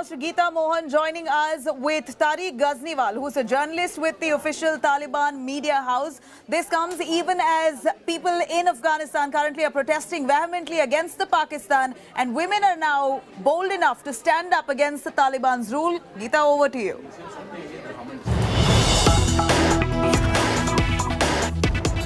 Ambassador Geeta Mohan joining us with Tariq Ghaznewala, who's a journalist with the official Taliban media house. This comes even as people in Afghanistan currently are protesting vehemently against the Pakistan, and women are now bold enough to stand up against the Taliban's rule. Geeta, over to you.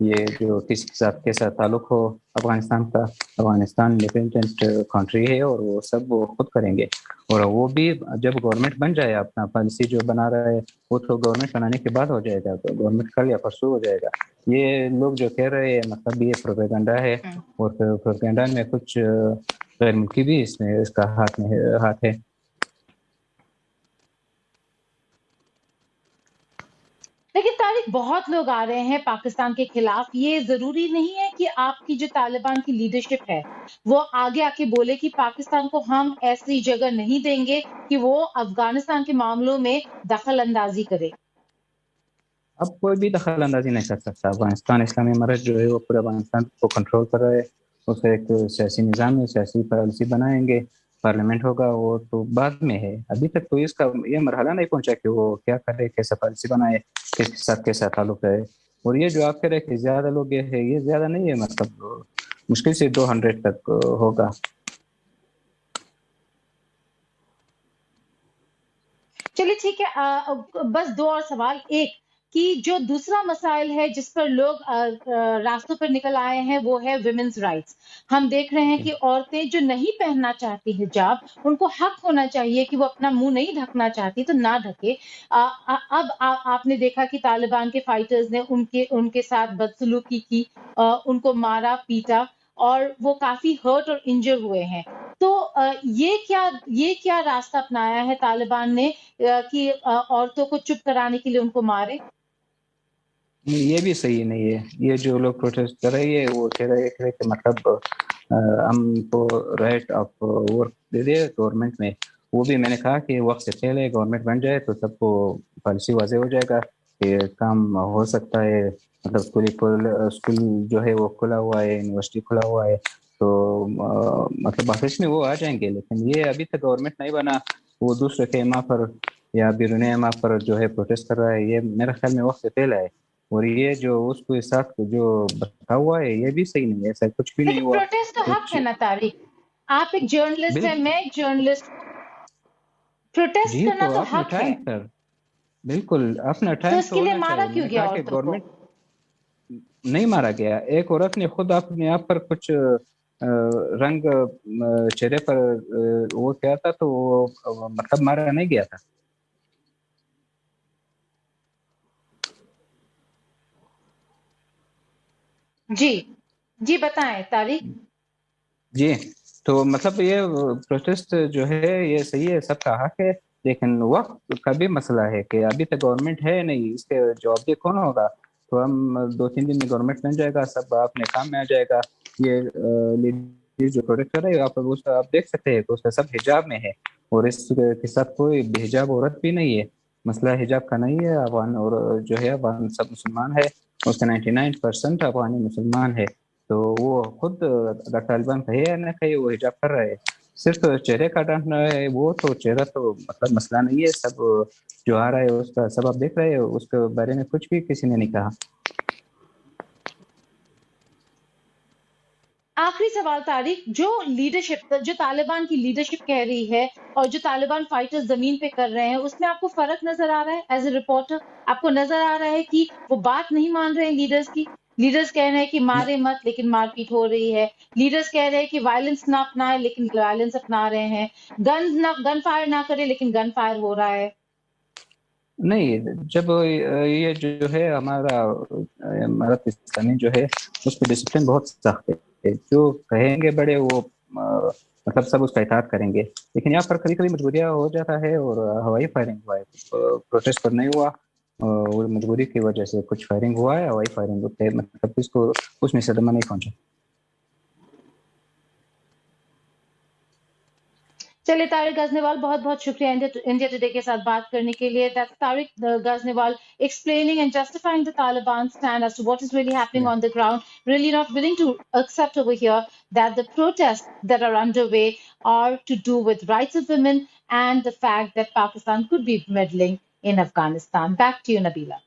یہ جو کسی کے ساتھ کیسا تعلق ہو افغانستان کا، Afghanistan independent country ہے اور وہ سب وہ خود کریں گے. اور وہ بھی جب گورنمنٹ بن جائے، اپنا پالیسی جو بنا رہا ہے وہ تو گورنمنٹ بنانے کے بعد ہو جائے گا، تو گورنمنٹ کل یا پرسوں ہو جائے گا. یہ لوگ جو کہہ رہے ہیں مطلب یہ پروپیگنڈا ہے، اور پروپیگنڈا میں کچھ غیر ملکی بھی اس میں اس کا ہاتھ ہے. لیکن طارق، بہت لوگ آ رہے ہیں پاکستان کے خلاف. یہ ضروری نہیں ہے کہ آپ کی جو طالبان کی لیڈرشپ ہے وہ آگے آ کے بولے کہ پاکستان کو ہم ایسی جگہ نہیں دیں گے کہ وہ افغانستان کے معاملوں میں دخل اندازی کرے. اب کوئی بھی دخل اندازی نہیں کر سکتا. افغانستان اسلامی امارت جو ہے وہ پورے افغانستان کو کنٹرول کر رہا ہے. اس کا ایک سیاسی نظام ہے، سیاسی پالیسی بنائیں گے، پارلیمنٹ ہوگا، وہ تو بعد میں ہے. ابھی تک تو اس کا یہ مرحلہ نہیں پہنچا کہ وہ کیا کرے، کیسا پالیسی بنائے، کس کے ساتھ کیسا تعلق ہے. اور یہ جو آپ کہہ رہے کہ زیادہ لوگ یہ ہے، یہ زیادہ نہیں ہے، مطلب مشکل سے 200 تک ہوگا. چلیے ٹھیک ہے. بس دو اور سوال. ایک کہ جو دوسرا مسائل ہے جس پر لوگ راستوں پر نکل آئے ہیں وہ ہے ویمنز رائٹس. ہم دیکھ رہے ہیں کہ عورتیں جو نہیں پہننا چاہتی حجاب، ان کو حق ہونا چاہیے کہ وہ اپنا منہ نہیں ڈھکنا چاہتی تو نہ ڈھکے. اب آپ نے دیکھا کہ طالبان کے فائٹرز نے ان کے ساتھ بدسلوکی کی، ان کو مارا پیٹا، اور وہ کافی ہرٹ اور انجر ہوئے ہیں. تو یہ کیا راستہ اپنایا ہے طالبان نے کہ عورتوں کو چپ کرانے کے لیے ان کو مارے؟ یہ بھی صحیح نہیں ہے. یہ جو لوگ پروٹیسٹ کر رہے ہیں وہ کہہ رہے ہیں کہ مطلب ہم کو right of work they they government میں. وہ بھی میں نے کہا کہ وقت سے پہلے گورنمنٹ بن جائے تو سب کو پالیسی واضح ہو جائے گا کہ کام ہو سکتا ہے. مطلب اسکول جو ہے وہ کھلا ہوا ہے، یونیورسٹی کھلا ہوا ہے، تو مطلب آفس میں وہ آ جائیں گے. لیکن یہ ابھی تک گورنمنٹ نہیں بنا، وہ دوسرے خیمہ پر یا بیرون خیمہ پر جو ہے پروٹیسٹ کر رہا ہے. یہ میرے خیال میں وقت سے پہلے ہے. اور یہ جو اس کے ساتھ جو بتا ہوا ہے یہ بھی صحیح نہیں ہے. ایسا کچھ بھی نہیں لیکن ہوا. پروٹیسٹ تو حق کچھ ہے نا طارق. آپ ایک جرنلسٹ ہیں، میں ایک جرنلسٹ. پروٹیسٹ جی کرنا تو تو اپنا حق ہے، ٹائم پر بالکل اپنا تو ٹائم اس تو کے لیے ہونا مارا چاہیے. میں کیوں نے گیا کہا کہ عورتوں کو؟ گورنمنٹ نہیں مارا گیا. ایک عورت نے خود اپنے آپ پر کچھ رنگ چہرے پر وہ کیا تھا تو وہ مطلب مارا نہیں گیا تھا. جی بتائیں طارق. جی تو مطلب یہ پروٹیسٹ جو ہے یہ صحیح ہے، سب کا حق ہے، لیکن وقت کا بھی مسئلہ ہے کہ ابھی تک گورنمنٹ ہے نہیں. اس کے جواب کون ہوگا؟ تو ہم 2-3 دن میں گورنمنٹ بن جائے گا، سب اپنے کام میں آ جائے گا. یہ جو پروڈکٹ کر رہے ہیں آپ دیکھ سکتے ہیں کہ اس کا سب حجاب میں ہے، اور اس کے ساتھ کوئی حجاب عورت بھی نہیں ہے. مسئلہ حجاب کا نہیں ہے. افغان اور جو ہے افغان سب مسلمان ہے، اس کا 99% افغانی مسلمان ہے. تو وہ خود اگر طالبان کہے یا نہ کہے وہ حجاب کر رہے. صرف چہرے کا ڈانٹنا ہے، وہ تو چہرہ تو مطلب مسئلہ نہیں ہے. سب جو آ رہا ہے اس کا سب آپ دیکھ رہے ہیں، اس کے بارے میں کچھ بھی کسی نے نہیں کہا. آخری سوال طارق، جو طالبان کی لیڈرشپ کہہ رہی ہے اور جو طالبان فائٹر زمین پہ کر رہے ہیں، اس میں آپ کو فرق نظر آ رہا ہے؟ ایز اے رپورٹر آپ کو نظر آ رہا ہے کہ وہ بات نہیں مان رہے ہیں لیڈرز کی؟ لیڈرز کہہ رہے ہیں کہ مارے مت لیکن مار پیٹ ہو رہی ہے. لیڈرز کہہ رہے ہیں کہ وائلنس نہ اپنائے لیکن وائلنس اپنا رہے ہیں. گن فائر نہ کرے لیکن گن فائر ہو رہا ہے. نہیں، جب یہ جو ہے ہمارا اسلامی جو ہے اس پہ ڈسپلن بہت سخت ہے. جو کہیں گے بڑے وہ مطلب سب اس کا اطاعت کریں گے. لیکن یہاں پر کبھی کبھی مجبوریاں ہو جاتا ہے، اور ہوائی فائرنگ ہوا ہے، پروٹیسٹ پر نہیں ہوا. وہ مجبوری کی وجہ سے کچھ فائرنگ ہوا ہے، ہوائی فائرنگ مطلب اس میں صدمہ نہیں پہنچا. چلیے طارق غازنوال، بہت بہت شکریہ انڈیا ٹوڈے کے ساتھ بات کرنے کے لیے. Tariq غازنوال explaining and justifying the Taliban stand as to what is really happening on the ground, really not willing to accept over here that the protests that are underway are to do with rights of women and the fact that Pakistan could be meddling in Afghanistan. Back to you, Nabila.